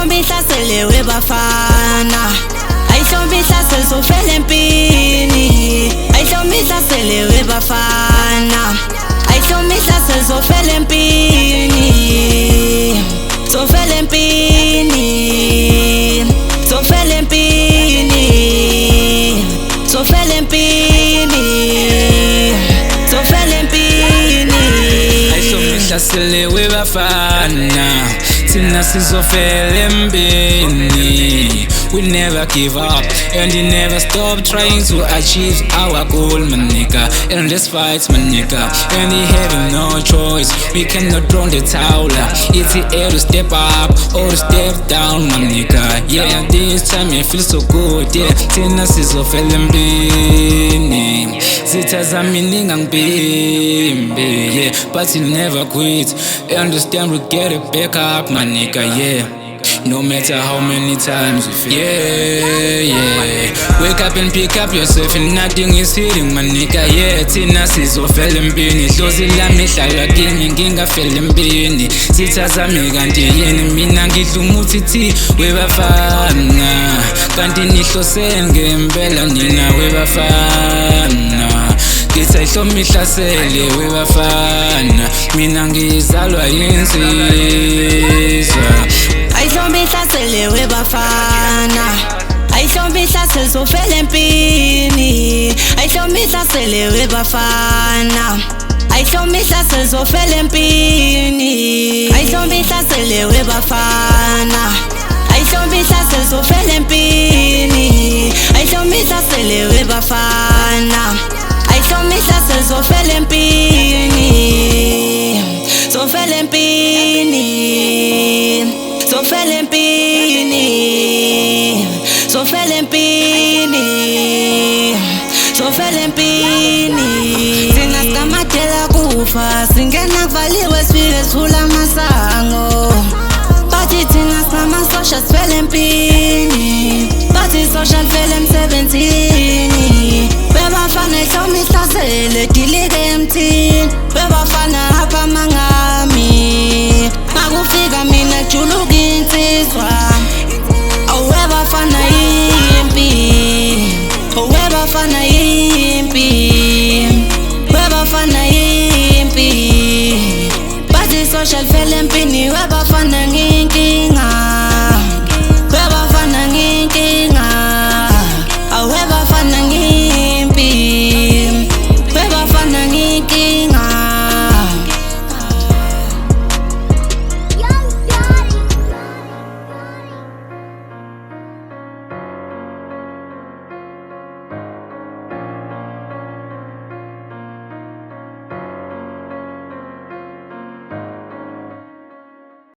Ayihlomi hlasele webafana Ayihlomi hlasele sofela empini Ayihlomi hlasele webafana Ayihlomi hlasele sofela empini Sofela empini Sofela empini Sofela empini Sofela empini Ayihlomi hlasele webafana Thina sizofela empini. We never give up and we never stop trying to achieve our goal, my nigga. In this fight, my nigga, and we have no choice. We cannot throw the towel. It's the air to step up or to step down, my nigga. Yeah, this time it feels so good. Yeah, thina sizofela empini. Zithaza mina ngibimbi, yeah, but you never quit. Understand, we get it back up, my nigga, yeah. No matter how many times you fail, yeah. Wake up and pick up yourself and nothing is hitting, my nigga, yeah. Thina sizofela empini, dlozi lami ihlala kimi ngingafela empini. Sithazame kanti yini mina ngidla umuthi thi webafana, kanti nihlose ngempela nina webafana. Ngithi ayihlomi hlasele webafana, mina ngizalwa yinsizwa. Ayihlomi hlasele webafana Ayihlomi hlasele sofela empini Ayihlomi hlasele webafana Ayihlomi hlasele sofela empini Ayihlomi hlasele webafana Ayihlomi hlasele sofela empini Ayihlomi hlasele webafana Ayihlomi hlasele sofela empini Sofela empini Sofela empini Sofela empini Sofela empini Thina sikamadela kufa singena kuvaliwe sifike sivula masango Bathi thina sinamasosha sifela empini Bathi social fela emsebenzini Webafana ayihlomi hlasele dilike emthini Webafana apha mangami Makufika mina juluka insizwa Awebafana yimpi Awebafana